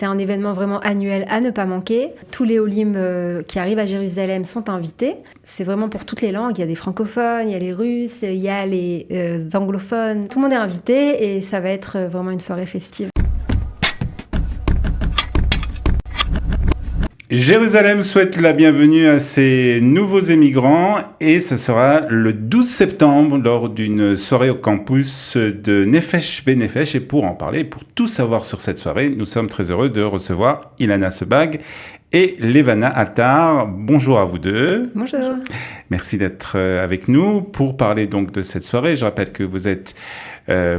C'est un événement vraiment annuel à ne pas manquer. Tous les Olim qui arrivent à Jérusalem sont invités. C'est vraiment pour toutes les langues. Il y a des francophones, il y a les Russes, il y a les anglophones. Tout le monde est invité et ça va être vraiment une soirée festive. Jérusalem souhaite la bienvenue à ses nouveaux émigrants et ce sera le 12 septembre lors d'une soirée au campus de Nefesh Benefesh. Et pour en parler, pour tout savoir sur cette soirée, nous sommes très heureux de recevoir Ilana Sebag et Levana Attar. Bonjour à vous deux. Bonjour. Merci d'être avec nous pour parler donc de cette soirée. Je rappelle que vous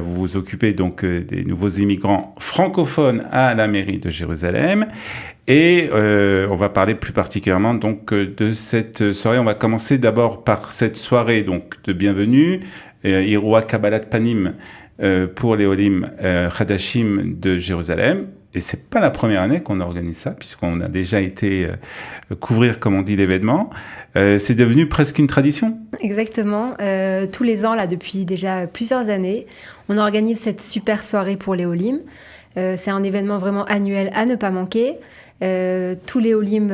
vous occupez donc des nouveaux immigrants francophones à la mairie de Jérusalem. Et on va parler plus particulièrement donc de cette soirée. On va commencer d'abord par cette soirée donc de bienvenue, Iroua Kabbalat Panim pour les Olim Hadashim de Jérusalem. Et c'est pas la première année qu'on organise ça, puisqu'on a déjà été couvrir, comme on dit, l'événement. C'est devenu presque une tradition. Exactement. Tous les ans, là, depuis déjà plusieurs années, on organise cette super soirée pour les Olim. C'est un événement vraiment annuel à ne pas manquer. Tous les Olim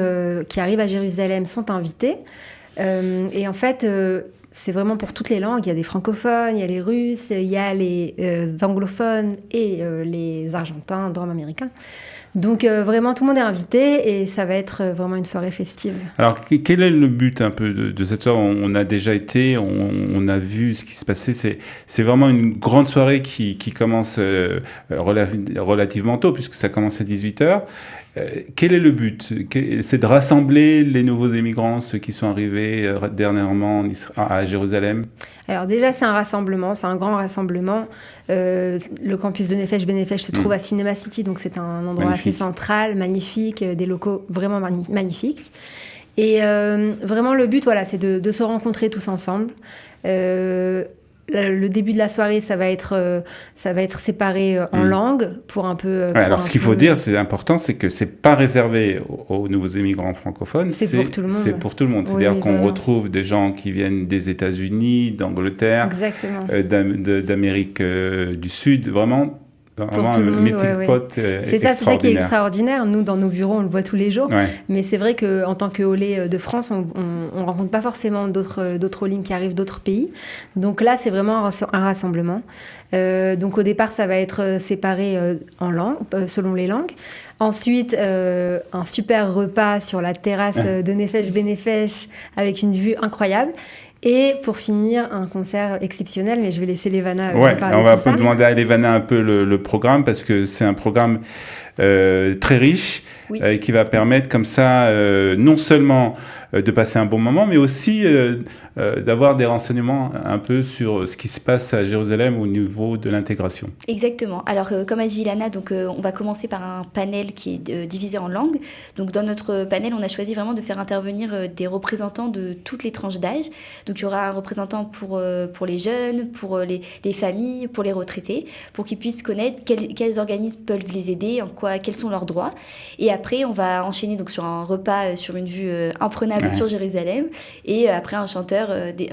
qui arrivent à Jérusalem sont invités. Et en fait, c'est vraiment pour toutes les langues. Il y a des francophones, il y a les Russes, il y a les anglophones et les Argentins, Nord-américains. Donc vraiment, tout le monde est invité et ça va être vraiment une soirée festive. Alors, quel est le but un peu de cette soirée ? On a déjà été, on a vu ce qui se passait. C'est vraiment une grande soirée qui commence relativement tôt, puisque ça commence à 18h. Quel est le but ? C'est de rassembler les nouveaux immigrants, ceux qui sont arrivés dernièrement à Jérusalem ? Alors déjà, c'est un rassemblement, c'est un grand rassemblement. Le campus de Nefesh Benefesh se trouve à Cinema City, donc c'est un endroit assez central, magnifique, des locaux vraiment magnifiques. Et vraiment, le but, voilà, c'est de se rencontrer tous ensemble. Le début de la soirée, ça va être séparé en langues pour un peu... alors, ce qu'il faut dire, c'est important, c'est que c'est pas réservé aux nouveaux immigrants francophones. C'est pour tout le monde. C'est pour tout le monde. C'est-à-dire qu'on retrouve des gens qui viennent des États-Unis, d'Angleterre, d'Amérique du Sud, vraiment mes petites potes c'est ça qui est extraordinaire. Nous, dans nos bureaux, on le voit tous les jours. Ouais. Mais c'est vrai qu'en tant que Olé de France, on rencontre pas forcément d'autres Olim qui arrivent d'autres pays. Donc là, c'est vraiment un rassemblement. Donc au départ, ça va être séparé en langues, selon les langues. Ensuite, un super repas sur la terrasse de Nefesh Benefesh avec une vue incroyable. Et pour finir, un concert exceptionnel, mais je vais laisser Levana parler de ça. On va demander à Levana un peu le programme, parce que c'est un programme très riche, qui va permettre comme ça, non seulement de passer un bon moment, mais aussi d'avoir des renseignements un peu sur ce qui se passe à Jérusalem au niveau de l'intégration. Exactement. Alors, comme a dit Ilana, donc, on va commencer par un panel qui est divisé en langues. Donc, dans notre panel, on a choisi vraiment de faire intervenir des représentants de toutes les tranches d'âge. Donc, il y aura un représentant pour les jeunes, pour les familles, pour les retraités, pour qu'ils puissent connaître quels organismes peuvent les aider, quels sont leurs droits. Et après, on va enchaîner donc, sur un repas, sur une vue imprenable sur Jérusalem. Et après, un chanteur,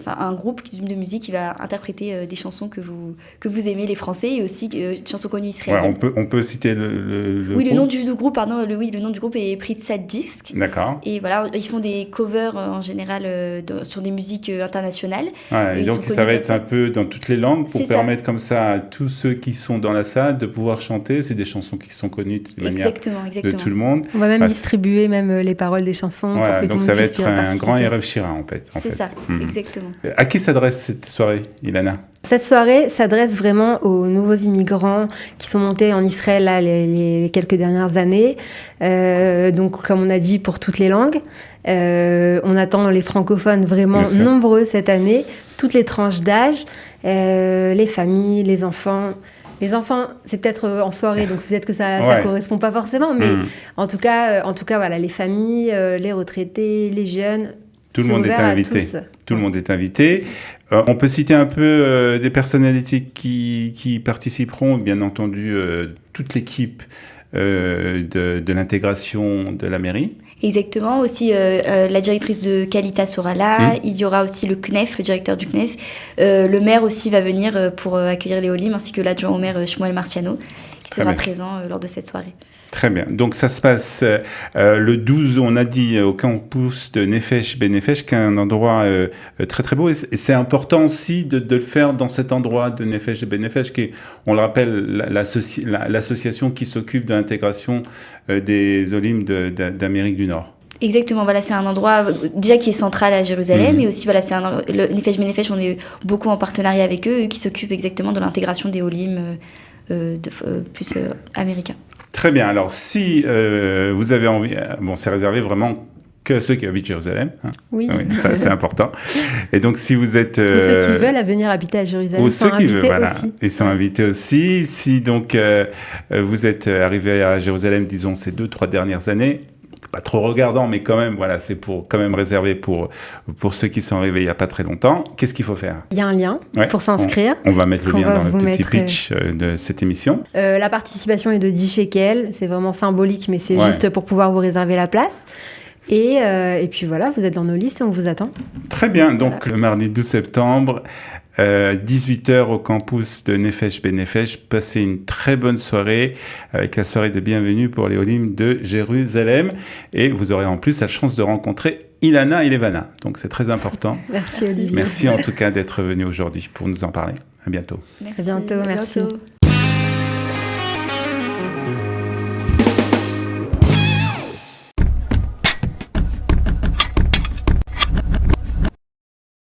un groupe de musique qui va interpréter des chansons que vous aimez, les Français, et aussi des chansons connues israéliennes. On peut citer le oui, groupe. le nom du groupe, le nom du groupe est Pritsat Disc. D'accord. Et voilà, ils font des covers en général sur des musiques internationales. Et donc ça va être un peu dans toutes les langues pour permettre comme ça à tous ceux qui sont dans la salle de pouvoir chanter. C'est des chansons qui sont connues de manière de tout le monde. On va même distribuer les paroles des chansons pour que tout le monde puisse participer. Donc ça va être un grand Erev Shira en fait. C'est ça, exactement. À qui s'adresse cette soirée, Ilana ? Cette soirée s'adresse vraiment aux nouveaux immigrants qui sont montés en Israël là, les quelques dernières années. Donc, comme on a dit, pour toutes les langues. On attend les francophones vraiment nombreux cette année, toutes les tranches d'âge, les familles, les enfants. Les enfants, c'est peut-être en soirée, donc peut-être que ça correspond pas forcément, mais en tout cas, voilà, les familles, les retraités, les jeunes. Tout le monde est invité. Tout le monde est invité. On peut citer un peu des personnalités qui participeront, bien entendu, toute l'équipe de l'intégration de la mairie. Exactement, aussi la directrice de Kalita sera là, il y aura aussi le CNEF, le directeur du CNEF, le maire aussi va venir pour accueillir les Olim, ainsi que l'adjoint au maire Shmuel Marciano, qui sera présent lors de cette soirée. Très bien. Donc, ça se passe le 12, on a dit, au campus de Nefesh Benefesh, qui est un endroit très, très beau. Et c'est important aussi de le faire dans cet endroit de Nefesh Benefesh, qui est, on le rappelle, l'association qui s'occupe de l'intégration des Olim d'Amérique du Nord. Exactement, voilà, c'est un endroit déjà qui est central à Jérusalem, et aussi voilà, le Nefesh Benefesh, on est beaucoup en partenariat avec eux, qui s'occupent exactement de l'intégration des Olim plus américains. Très bien. Alors, si vous avez envie, c'est réservé vraiment que à ceux qui habitent Jérusalem. Hein. Oui. Ça, c'est important. Et donc, si vous êtes... Ou ceux qui veulent venir habiter à Jérusalem sont invités aussi. Ils sont invités aussi. Si donc vous êtes arrivé à Jérusalem, disons, ces 2-3 dernières années, pas trop regardant, mais quand même, voilà, c'est quand même réservé pour ceux qui sont arrivés il n'y a pas très longtemps. Qu'est-ce qu'il faut faire ? Il y a un lien pour s'inscrire. On va mettre le lien dans le petit pitch de cette émission. La participation est de 10 shekels. C'est vraiment symbolique, mais c'est juste pour pouvoir vous réserver la place. Et puis voilà, vous êtes dans nos listes et on vous attend. Très bien. Donc, le mardi 12 septembre, 18h au campus de Nefesh Benefesh. Passez une très bonne soirée avec la soirée de bienvenue pour les Olim de Jérusalem. Et vous aurez en plus la chance de rencontrer Ilana et Levana. Donc, c'est très important. Merci Olivier. Merci en tout cas d'être venu aujourd'hui pour nous en parler. À bientôt. Merci. À bientôt, merci.